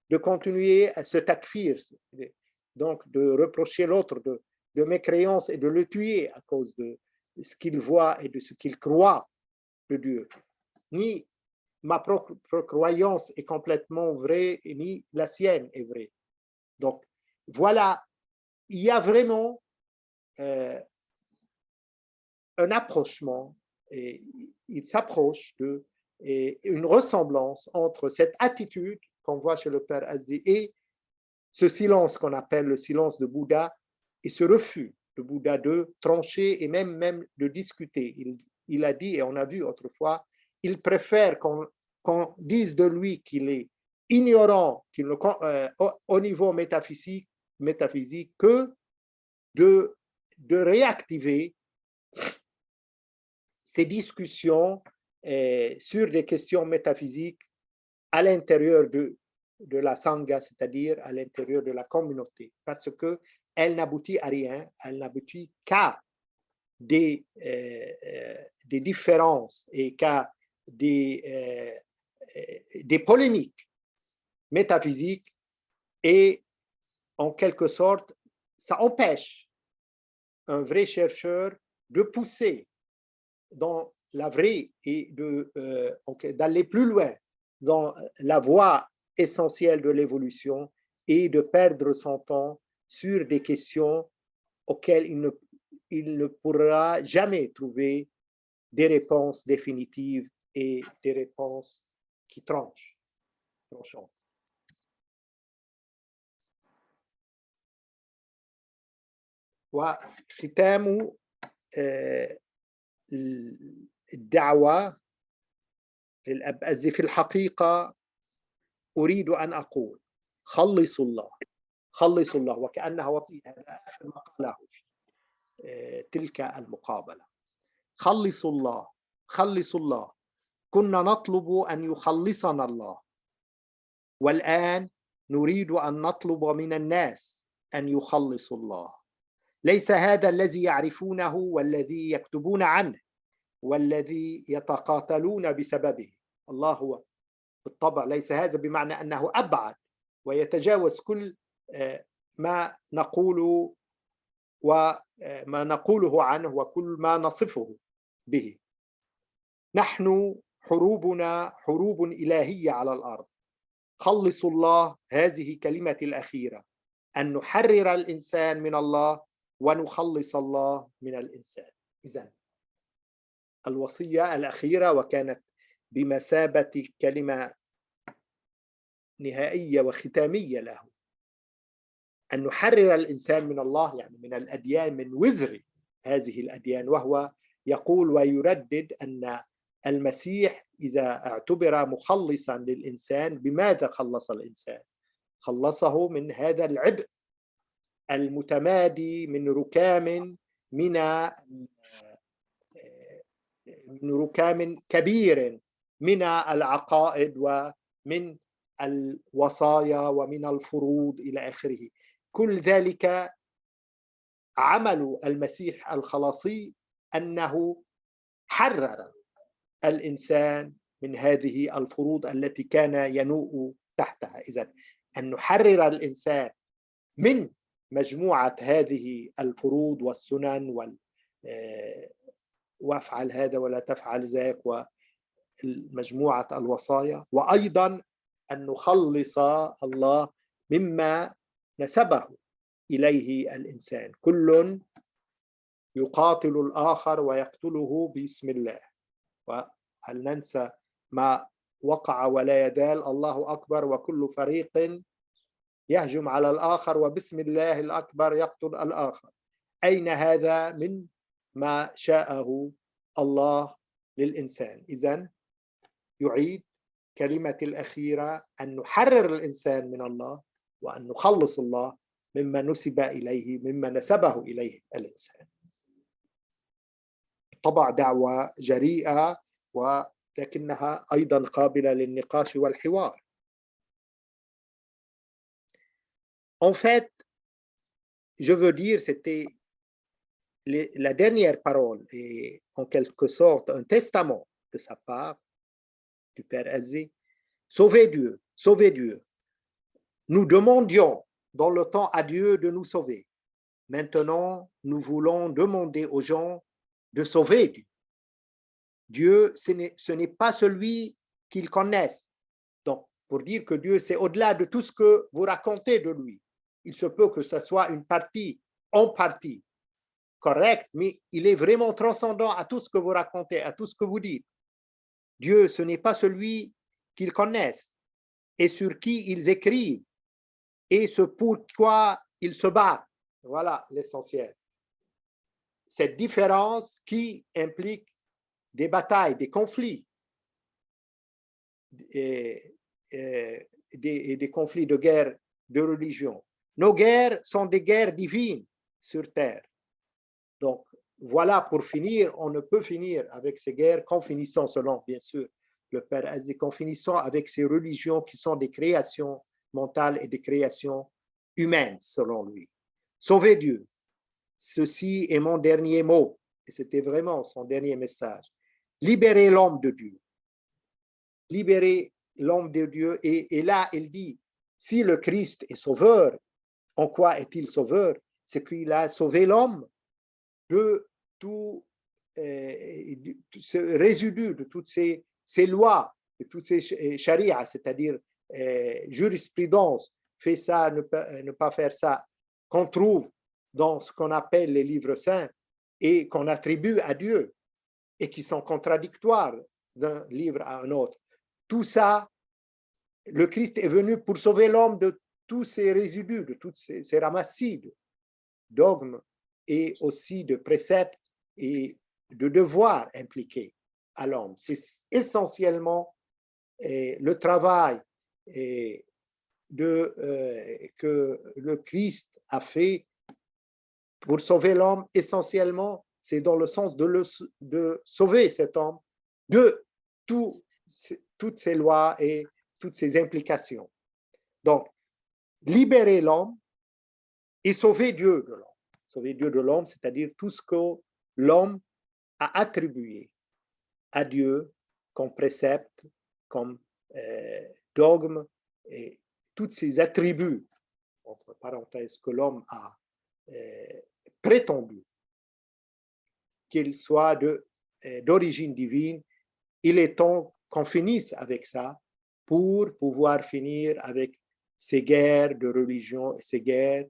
de continuer à se takfir, donc de reprocher l'autre de mécréance et de le tuer à cause de ce qu'il voit et de ce qu'il croit de Dieu. Ni ma propre croyance est complètement vraie, ni la sienne est vraie. Donc, voilà, il y a vraiment un approchement, et il s'approche une ressemblance entre cette attitude qu'on voit chez le Père Azé et ce silence qu'on appelle le silence de Bouddha et ce refus de Bouddha de trancher et même de discuter. Il a dit, et on a vu autrefois, il préfère qu'on dise de lui qu'il est ignorant au niveau métaphysique que de réactiver ces discussions sur des questions métaphysiques à l'intérieur de la Sangha, c'est-à-dire à l'intérieur de la communauté, parce qu'elle n'aboutit à rien, elle n'aboutit qu'à des différences et qu'à des polémiques métaphysiques et en quelque sorte, ça empêche un vrai chercheur de pousser dans la vraie et d'aller plus loin dans la voie essentielles de l'évolution et de perdre son temps sur des questions auxquelles il ne pourra jamais trouver des réponses définitives et des réponses qui tranchantes. وختام الدعوة للأب أزي في الحقيقة أريد أن أقول خلصوا الله، خلصوا الله، وكأنها وصية، هذا آخر ما قاله في تلك المقابلة. خلصوا الله، خلصوا الله. كنا نطلب أن يخلصنا الله، والآن نريد أن نطلب من الناس أن يخلصوا الله. ليس هذا الذي يعرفونه والذي يكتبون عنه والذي يتقاتلون بسببه. الله هو بالطبع ليس هذا بمعنى أنه أبعد ويتجاوز كل ما نقوله وما نقوله عنه وكل ما نصفه به. نحن حروبنا حروب إلهية على الأرض. خلصوا الله، هذه كلمتي الأخيرة، أن نحرر الإنسان من الله ونخلص الله من الإنسان. إذن الوصية الأخيرة، وكانت بمثابة كلمة نهائية وختامية له، أن نحرر الإنسان من الله، يعني من الأديان، من وزر هذه الأديان. وهو يقول ويردد أن المسيح إذا اعتبر مخلصا للإنسان، بماذا خلص الإنسان؟ خلصه من هذا العبء المتمادي، من ركام كبير من العقائد ومن الوصايا ومن الفروض إلى آخره. كل ذلك عمل المسيح الخلاصي أنه حرر الإنسان من هذه الفروض التي كان ينوء تحتها. إذن أن نحرر الإنسان من مجموعة هذه الفروض والسنن وافعل هذا ولا تفعل ذاك ومجموعة الوصايا، وأيضا أن نخلص الله مما نسبه إليه الإنسان. كل يقاتل الآخر ويقتله باسم الله. وهل ننسى ما وقع ولا يزال؟ الله أكبر، وكل فريق يهجم على الآخر وباسم الله الأكبر يقتل الآخر. أين هذا من ما شاءه الله للإنسان؟ إذن يعيد كلمتي الأخيرة، أن نحرر الإنسان من الله وأن نخلص الله مما نسب إليه، مما نسبه إليه الإنسان. طبعا دعوة جريئة ولكنها أيضا قابلة للنقاش والحوار. En fait, je veux dire, c'était la dernière parole et en quelque sorte un testament de sa part, du Père Azzé. Sauvez Dieu, sauvez Dieu. Nous demandions dans le temps à Dieu de nous sauver. Maintenant, nous voulons demander aux gens de sauver Dieu. Dieu, ce n'est pas celui qu'ils connaissent. Donc, pour dire que Dieu, c'est au-delà de tout ce que vous racontez de lui. Il se peut que ce soit une partie, en partie, correcte, mais il est vraiment transcendant à tout ce que vous racontez, à tout ce que vous dites. Dieu, ce n'est pas celui qu'ils connaissent et sur qui ils écrivent et ce pourquoi ils se battent. Voilà l'essentiel. Cette différence qui implique des batailles, des conflits, et des conflits de guerre, de religion. Nos guerres sont des guerres divines sur terre. Donc, voilà, pour finir, on ne peut finir avec ces guerres qu'en finissant, selon, bien sûr, le Père Azzé, qu'en finissant avec ces religions qui sont des créations mentales et des créations humaines, selon lui. Sauvez Dieu. Ceci est mon dernier mot, et c'était vraiment son dernier message. Libérez l'homme de Dieu. Libérez l'homme de Dieu. Et là, il dit, si le Christ est sauveur, en quoi est-il sauveur? C'est qu'il a sauvé l'homme de tout ce résidu, de toutes ces lois, de toutes ces charia, c'est-à-dire jurisprudence, fais ça, ne pas faire ça, qu'on trouve dans ce qu'on appelle les livres saints et qu'on attribue à Dieu et qui sont contradictoires d'un livre à un autre. Tout ça, le Christ est venu pour sauver l'homme de tous ces résidus, de toutes ces ramassis de dogmes et aussi de préceptes et de devoirs impliqués à l'homme. C'est essentiellement le travail que le Christ a fait pour sauver l'homme. Essentiellement, c'est dans le sens de sauver cet homme de toutes ces lois et toutes ces implications. Donc, libérer l'homme et sauver Dieu de l'homme. Sauver Dieu de l'homme, c'est-à-dire tout ce que l'homme a attribué à Dieu comme précepte, comme dogme, et tous ces attributs, entre parenthèses, que l'homme a prétendu qu'ils soient d'origine divine. Il est temps qu'on finisse avec ça pour pouvoir finir avec ces guerres de religion et ces guerres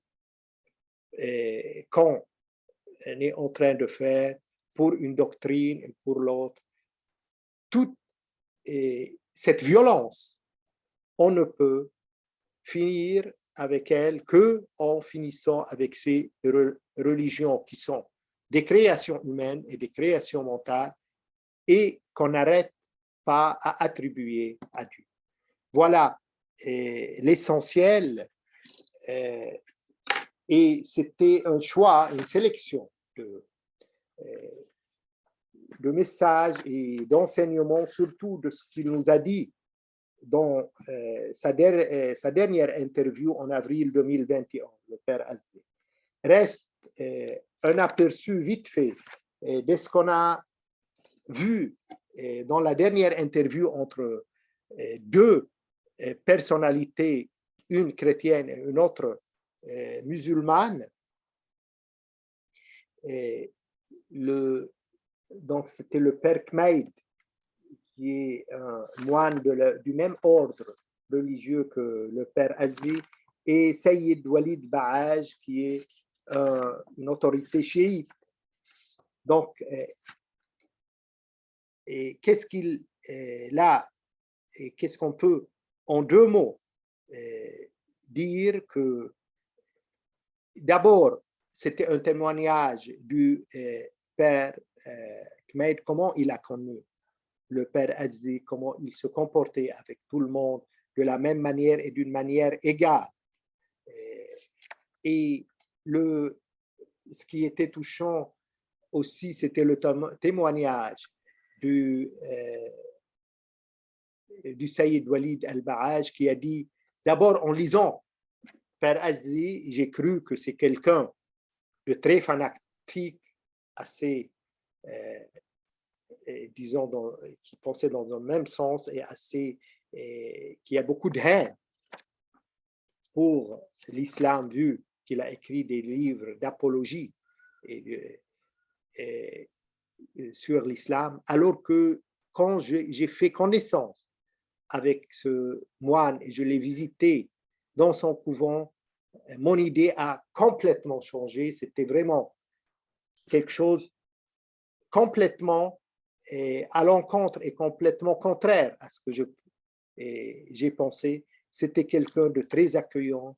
qu'on est en train de faire pour une doctrine et pour l'autre. Toute cette violence, on ne peut finir avec elle qu'en finissant avec ces religions qui sont des créations humaines et des créations mentales et qu'on n'arrête pas à attribuer à Dieu. Voilà l'essentiel. Et c'était un choix, une sélection de messages et d'enseignements, surtout de ce qu'il nous a dit dans sa dernière interview en avril 2021, le Père Azzi. Reste un aperçu vite fait de ce qu'on a vu dans la dernière interview entre deux personnalités, une chrétienne et une autre musulmane. Donc, c'était le Père Kmeid, qui est un moine du même ordre religieux que le Père Azzi, et Sayyid Walid Ba'aj, qui est une autorité chiite. Donc, qu'est-ce qu'il là, et qu'est-ce qu'on peut, en deux mots, dire que d'abord, c'était un témoignage du Père Kmeid, comment il a connu le Père Azzi, comment il se comportait avec tout le monde de la même manière et d'une manière égale. Et ce qui était touchant aussi, c'était le témoignage du Sayyid Walid al-Ba'aj qui a dit, d'abord en lisant Père Azzi, j'ai cru que c'est quelqu'un de très fanatique, assez, disons, qui pensait dans un même sens et assez, qui a beaucoup de haine pour l'islam, vu qu'il a écrit des livres d'apologie sur l'islam, alors que quand j'ai fait connaissance avec ce moine et je l'ai visité dans son couvent, mon idée a complètement changé. C'était vraiment quelque chose complètement à l'encontre et complètement contraire à ce que j'ai pensé. C'était quelqu'un de très accueillant.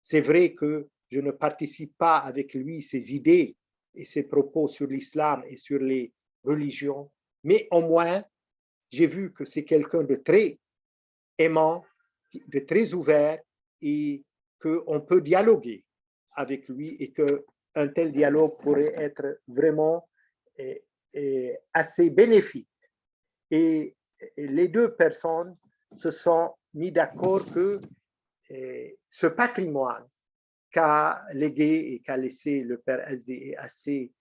C'est vrai que je ne participe pas avec lui ses idées et ses propos sur l'islam et sur les religions, mais au moins, j'ai vu que c'est quelqu'un de très aimant, de très ouvert et qu'on peut dialoguer avec lui et qu'un tel dialogue pourrait être vraiment assez bénéfique. Et les deux personnes se sont mis d'accord que ce patrimoine qu'a légué et qu'a laissé le Père Azzi est assez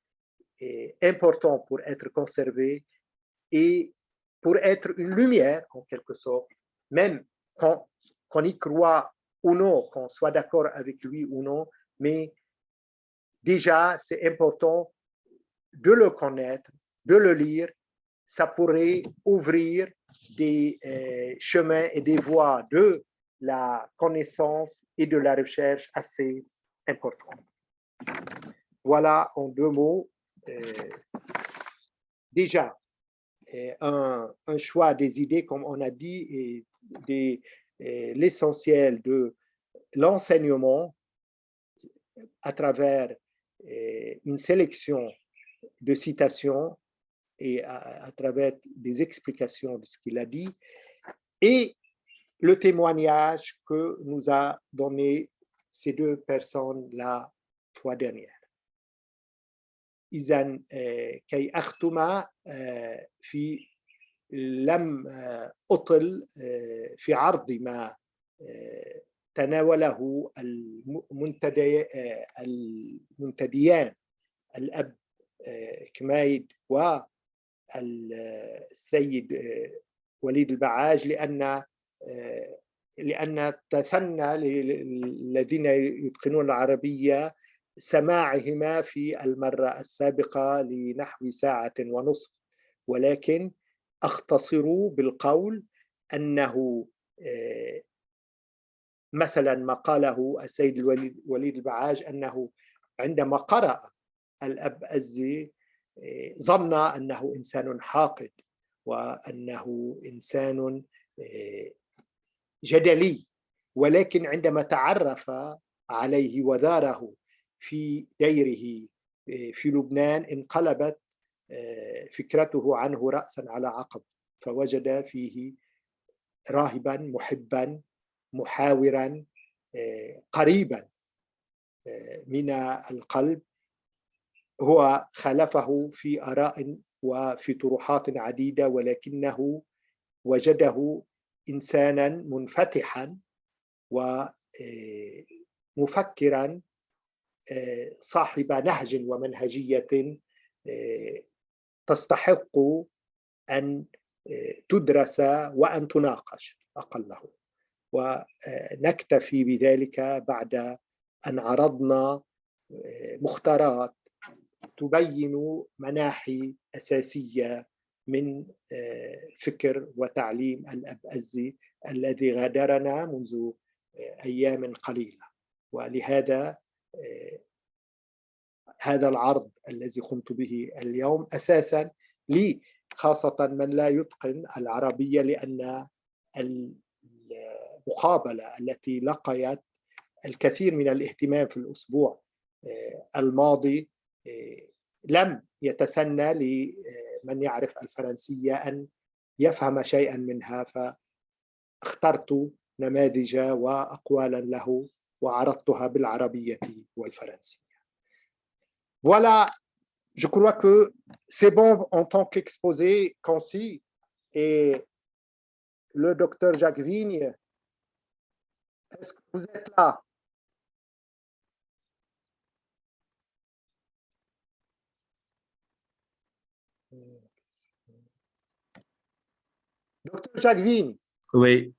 important pour être conservé et pour être une lumière, en quelque sorte, même qu'on y croit ou non, qu'on soit d'accord avec lui ou non, mais déjà, c'est important de le connaître, de le lire. Ça pourrait ouvrir des chemins et des voies de la connaissance et de la recherche assez importantes. Voilà en 2 mots déjà un choix des idées, comme on a dit, et l'essentiel de l'enseignement à travers une sélection de citations et à travers des explications de ce qu'il a dit, et le témoignage que nous a donné ces 2 personnes la fois dernière. إذا كي أختم في لم أطل في عرض ما تناوله المنتديان الأب كمايد والسيد وليد البعاج لأن تسنى للذين يتقنون العربية سماعهما في المرة السابقة لنحو ساعة ونصف، ولكن أختصر بالقول أنه مثلا ما قاله السيد وليد البعاج أنه عندما قرأ الأب أزي ظن أنه إنسان حاقد وأنه إنسان جدلي، ولكن عندما تعرف عليه وذاره في ديره في لبنان انقلبت فكرته عنه رأسا على عقب، فوجد فيه راهبا محبا محاورا قريبا من القلب. هو خالفه في آراء وفي طروحات عديدة، ولكنه وجده إنسانا منفتحا ومفكرا صاحب نهج ومنهجية تستحق أن تدرس وأن تناقش أقله. ونكتفي بذلك بعد أن عرضنا مختارات تبين مناحي أساسية من فكر وتعليم الأب أزي الذي غادرنا منذ أيام قليلة. ولهذا هذا العرض الذي قمت به اليوم أساساً لي، خاصة من لا يتقن العربية، لأن المقابلة التي لقيت الكثير من الاهتمام في الأسبوع الماضي لم يتسنى لمن يعرف الفرنسية أن يفهم شيئاً منها، فاخترت نماذج وأقوالاً له وعرضتها بالعربية والفرنسية. Voilà, je crois que c'est bon en tant qu'exposé concis. Et le docteur Jacques Vigne, est-ce que vous êtes là? Docteur Jacques Vigne. Oui.